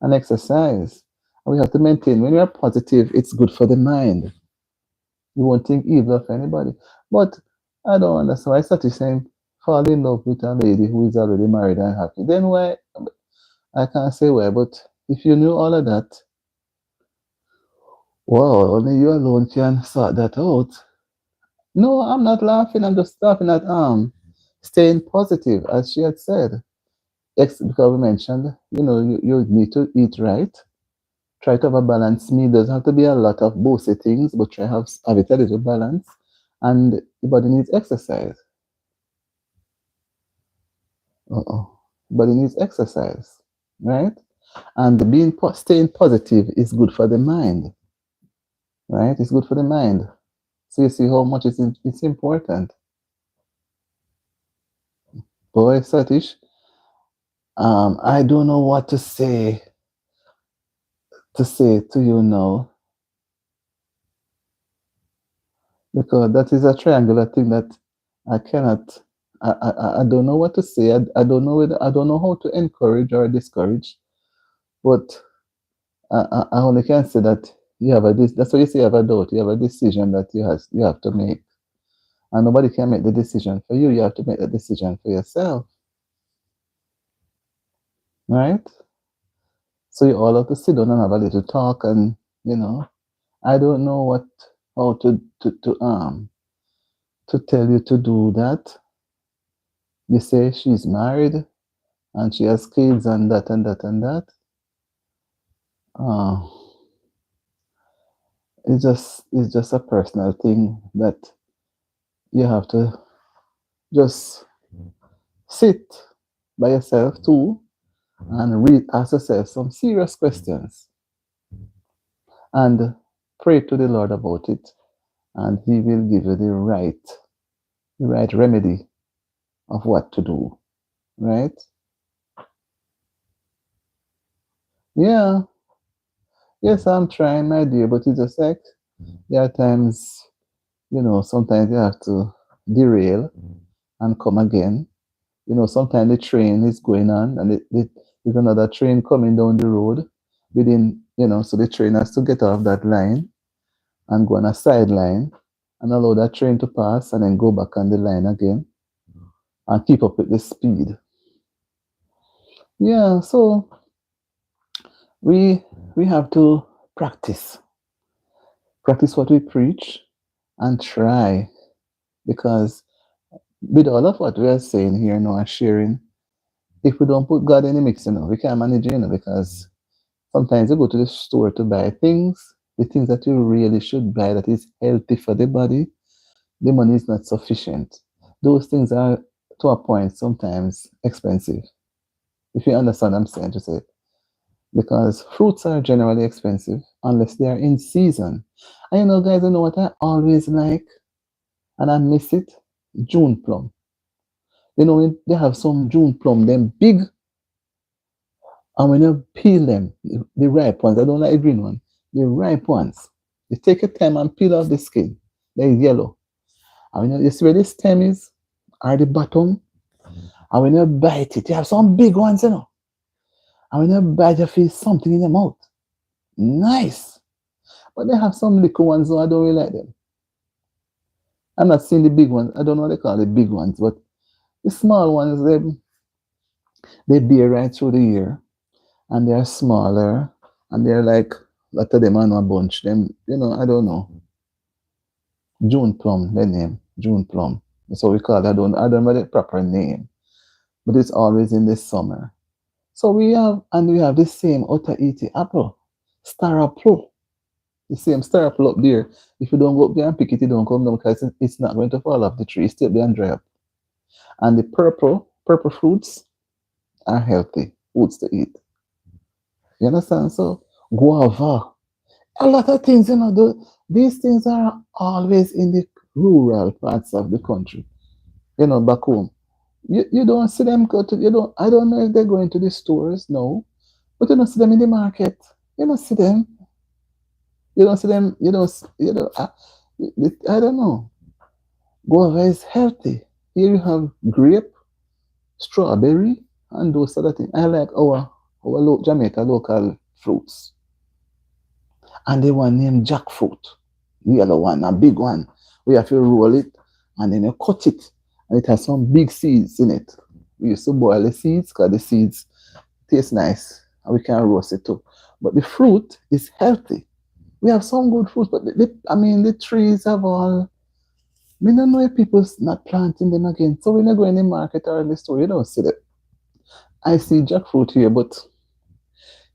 and exercise. And we have to maintain. When we are positive, it's good for the mind. You won't think evil of anybody. But I don't understand why such a saying fall in love with a lady who is already married and happy. Then why? I can't say why, but if you knew all of that, well, only you alone can sort that out. No, I'm not laughing. I'm just laughing at staying positive, as she had said. Because we mentioned, you need to eat right. Try to have a balanced meal. Doesn't have to be a lot of bossy things, but try have it a little balance. And the body needs exercise. Uh-oh. Body needs exercise, right? And staying positive is good for the mind, right? It's good for the mind. So you see how much it's important. Boy, Satish, I don't know what to say to you now, because that is a triangular thing that I cannot. I don't know what to say. I don't know I don't know how to encourage or discourage. But I only can say that you have that's why you say you have a doubt. You have a decision that you have to make, and nobody can make the decision for you. You have to make the decision for yourself, right? So you all have to sit down and have a little talk, and I don't know how to tell you to do that. You say she's married and she has kids and that and that and that. Uh, it's just a personal thing that you have to just sit by yourself too and ask yourself some serious questions and pray to the Lord about it, and He will give you the right remedy of what to do. Right? Yeah. Yes, I'm trying, my dear, but it's just like there are times, sometimes you have to derail and come again. Sometimes the train is going on and there's another train coming down the road so the train has to get off that line and go on a side line and allow that train to pass and then go back on the line again and keep up with the speed. Yeah, so we we have to practice. Practice what we preach and try because with all of what we are saying here now and sharing, if we don't put God in the mix, we can't manage it, because sometimes you go to the store to buy things, the things that you really should buy that is healthy for the body, the money is not sufficient. Those things are, to a point, sometimes expensive. If you understand what I'm saying to say. Because fruits are generally expensive unless they are in season. And guys, you know what I always like and I miss it? June plum. They have some June plum, them big, and when you peel them, the ripe ones, I don't like the green one, the ripe ones, you take your time and peel off the skin. They're yellow. And when you see where the stem is, or the bottom, and when you bite it, you have some big ones. And when you bite, you feel something in your mouth. Nice. But they have some little ones, though I don't really like them. I'm not seeing the big ones. I don't know what they call the big ones, but the small ones, they bear right through the year. And they're smaller, and they're like, a lot of them are not a bunch. Them, I don't know. June plum, their name, June plum. That's what we call it. I don't know the proper name, but it's always in the summer. So we have the same Auntie apple, star apple, the same star apple up there. If you don't go up there and pick it, you don't come down because it's not going to fall off the tree. It's still there and dry up. And the purple fruits are healthy foods to eat. You understand? So guava, a lot of things, these things are always in the rural parts of the country, back home. You don't see them go to, I don't know if they're going to the stores, no, but you don't see them in the market. You don't see them. You don't see them, I don't know. Guava is healthy. Here you have grape, strawberry, and those other things. I like our Jamaica local fruits. And the one named jackfruit, the yellow one, a big one. We have to roll it and then you cut it, and it has some big seeds in it. We used to boil the seeds because the seeds taste nice and we can roast it too. But the fruit is healthy. We have some good fruits, but the trees have all. We don't know if people's not planting them again. So when you go in the market or in the store, you don't see that. I see jackfruit here, but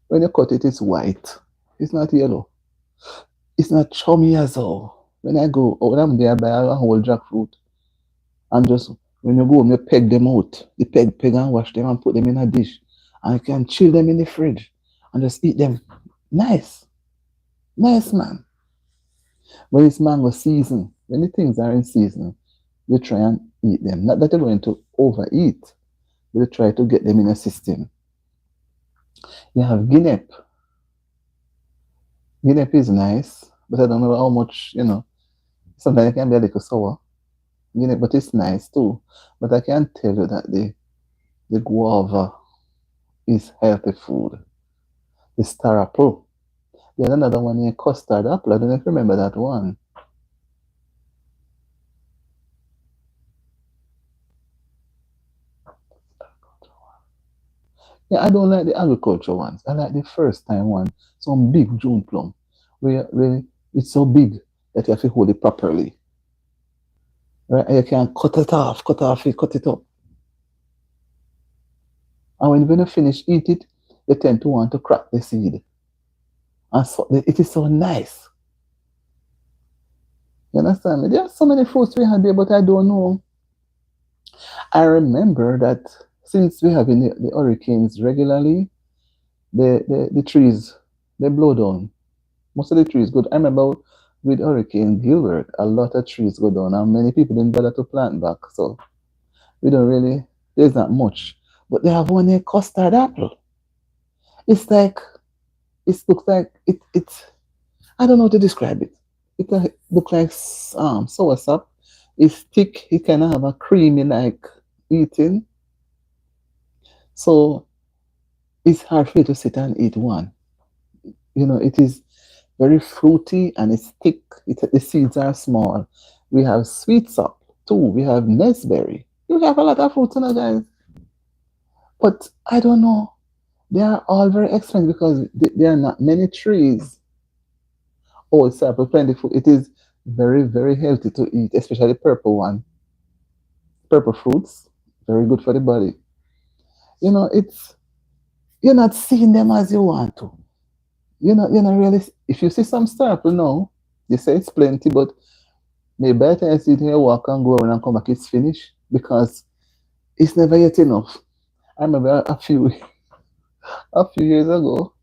when you cut it, it's white. It's not yellow. It's not chummy as all. When I'm there, I buy a whole jackfruit. And just when you go home, you peg them out. You peg and wash them and put them in a dish. And you can chill them in the fridge and just eat them. Nice. Nice, man. When it's mango season, when the things are in season, you try and eat them. Not that you're going to overeat, but you try to get them in a system. You have guinea. Guinea is nice, but I don't know how much, sometimes it can be a little sour. But it's nice too. But I can tell you that the guava is healthy food. The star apple. There's another one here, custard apple. I don't know if you remember that one. Yeah, I don't like the agriculture ones. I like the first time one. Some big June plum. Where it's so big that you have to hold it properly. Right? And you can cut it up. And when you finish eat it, you tend to want to crack the seed. And so it is so nice. You understand me? There are so many fruits we had there, but I don't know. I remember that since we have the hurricanes regularly, the trees they blow down. Most of the trees go. I remember with Hurricane Gilbert, a lot of trees go down, and many people didn't bother to plant back. So we don't really. There's not much, but they have one a custard apple. It's like it looks like it. I don't know how to describe it. It look like soursop. It's thick. It kind of have a creamy like eating. So it's hard for you to sit and eat one. It is very fruity and it's thick. The seeds are small. We have sweet sop too. We have nesberry. We have a lot of fruits, guys. But I don't know. They are all very expensive because there are not many trees. Oh, it's apple plentiful. It is very, very healthy to eat, especially the purple one. Purple fruits, very good for the body. It's you're not seeing them as you want to. You're not really. If you see some star apple now, you say it's plenty, but maybe by the time you see it, you walk and go around and come back, it's finished because it's never yet enough. I remember a few years ago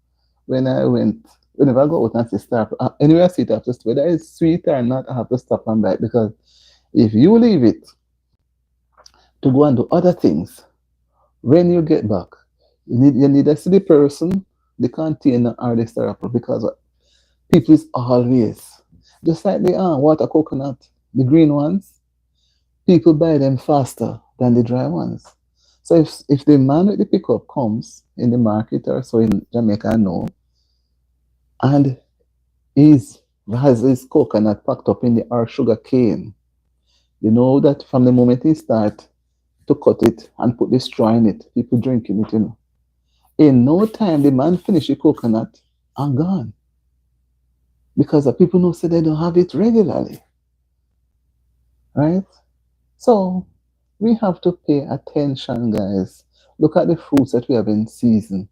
when I went, whenever I go out and see star apple, anyway I see it, I have to, whether it's sweet or not, I have to stop and buy it because if you leave it to go and do other things, when you get back, you need to see the person, the container, or the star apple because people is always just like the water coconut, the green ones. People buy them faster than the dry ones. So if the man with the pickup comes in the market or so in Jamaica, I know, and he's has his coconut packed up in the or sugar cane, you know that from the moment he start to cut it and put the straw in it, people drinking it, In no time, the man finish the coconut and gone because the people know say they don't have it regularly, right? So we have to pay attention, guys. Look at the fruits that we have in season.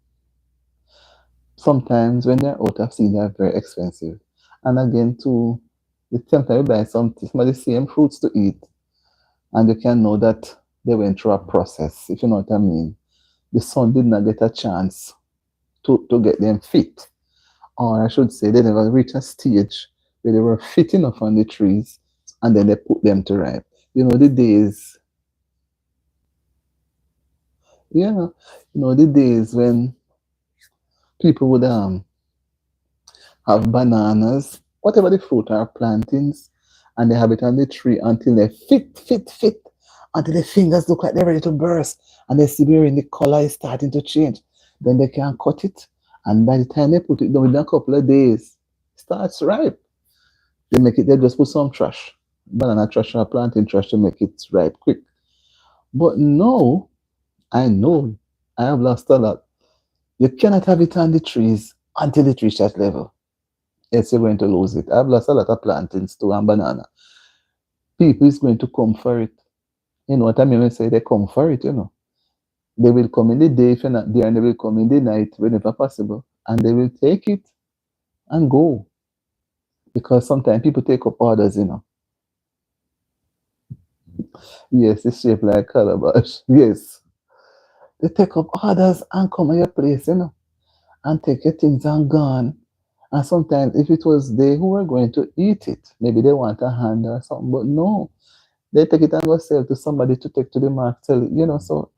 Sometimes when they're out of season, they're very expensive. And again, too, the sometimes you buy some of the same fruits to eat, and you can know that they went through a process, if you know what I mean. The sun did not get a chance to get them fit. Or I should say, they never reached a stage where they were fit enough on the trees, and then they put them to ripe. The days, yeah, the days when people would have bananas, whatever the fruit or plantings, and they have it on the tree until they fit, until the fingers look like they're ready to burst, and they see where the color is starting to change. Then they can cut it, and by the time they put it down within a couple of days, it starts ripe. They just put some trash, banana trash or planting trash to make it ripe quick. But no, I know I have lost a lot. You cannot have it on the trees until it reaches that level. Yes, you're going to lose it. I've lost a lot of plantains too and banana. People is going to come for it. You know what I mean when I say they come for it. They will come in the day if you're not there, and they will come in the night whenever possible. And they will take it and go. Because sometimes people take up orders. Yes, it's shaped like calabash. Yes. They take up orders and come at your place, and take your things and gone. And sometimes if it was they who were going to eat it, maybe they want a hand or something, but no. They take it and go sell to somebody to take to the market, sell it,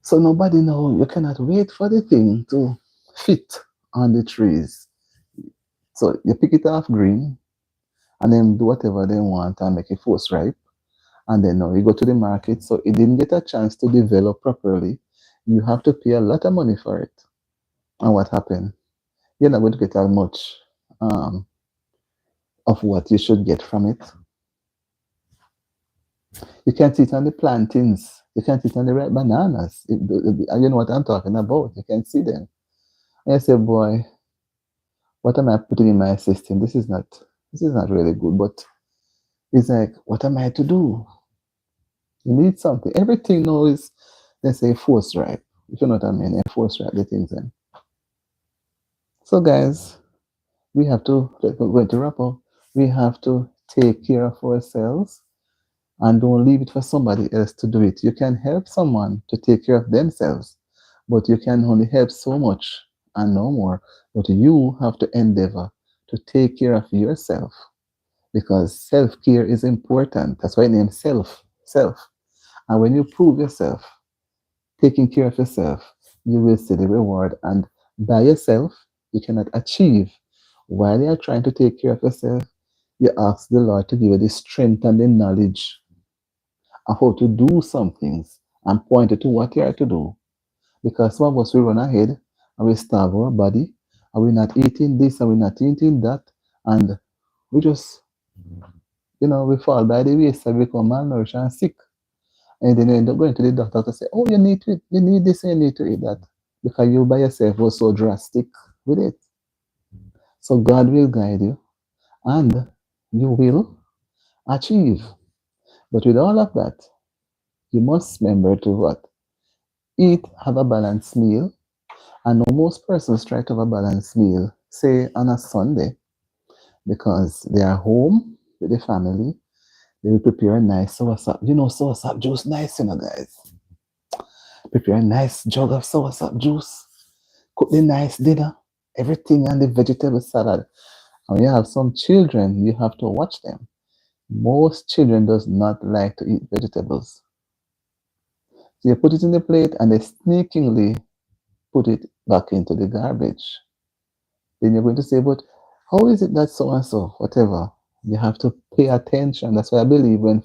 so nobody know. You cannot wait for the thing to fit on the trees. So you pick it off green and then do whatever they want and make it force ripe. And then now you go to the market. So it didn't get a chance to develop properly. You have to pay a lot of money for it. And what happened? You're not going to get as much um, of what you should get from it. You can't eat on the plantains. You can't eat on the red bananas. You know what I'm talking about. You can see them. And I say, boy, what am I putting in my system? This is not really good. But it's like, what am I to do? You need something. Everything now is, let's say, force ripe. If you know what I mean, and force ripe the things in. So guys, we're going to wrap up. We have to take care of ourselves. and don't leave it for somebody else to do it. You can help someone to take care of themselves, but you can only help so much and no more. But you have to endeavor to take care of yourself because self care is important. That's why I name self. And when you prove yourself, taking care of yourself, you will see the reward. And by yourself, you cannot achieve. While you are trying to take care of yourself, you ask the Lord to give you the strength and the knowledge on how to do some things and point you to what you are to do. Because some of us we run ahead and we starve our body and we're not eating this and we're not eating that and we just we fall by the wayside, become malnourished and sick. And then you end up going to the doctor to say, oh, you need this and you need to eat that. Because you by yourself was so drastic with it. So God will guide you and you will achieve. But with all of that, you must remember to what? Eat, have a balanced meal. And know most persons try to have a balanced meal, say on a Sunday, because they are home with the family. They will prepare a nice soursop. Soursop juice nice, guys. Prepare a nice jug of soursop juice. Cook the nice dinner. Everything and the vegetable salad. And when you have some children, you have to watch them. Most children does not like to eat vegetables. So you put it in the plate and they sneakingly put it back into the garbage. Then you're going to say, but how is it that so and so, whatever? You have to pay attention. That's why I believe when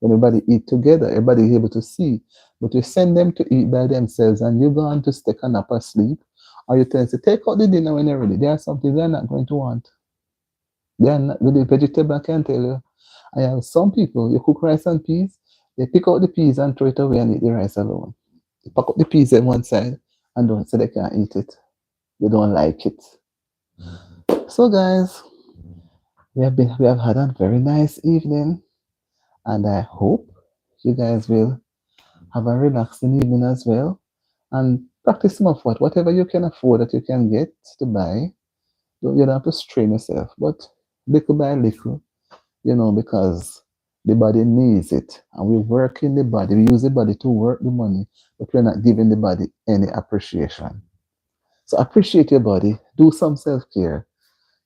everybody eat together, everybody is able to see. But you send them to eat by themselves and you go on to take a nap or sleep, or you tell them, say, take out the dinner when you're ready. There are something they're not going to want. They are not with the vegetable, I can tell you. I have some people, you cook rice and peas, they pick out the peas and throw it away and eat the rice alone. They pack up the peas at one side and don't say they can't eat it. They don't like it. So guys, we have had a very nice evening and I hope you guys will have a relaxing evening as well and practice some of whatever you can afford that you can get to buy. You don't have to strain yourself, but little by little, because the body needs it and we work in the body. We use the body to work the money, but we're not giving the body any appreciation. So appreciate your body, do some self-care.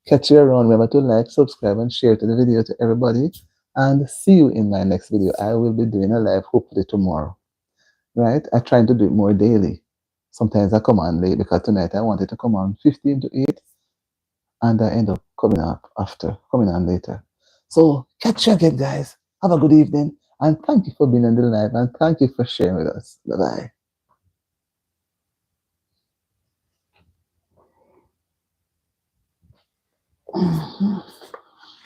Catch you around. Remember to like, subscribe, and share to the video to everybody. And see you in my next video. I will be doing a live hopefully tomorrow. Right? I try to do it more daily. Sometimes I come on late because tonight I wanted to come on 15 to 8 and I end up coming on later. So catch you again, guys. Have a good evening. And thank you for being on the live and thank you for sharing with us. Bye bye.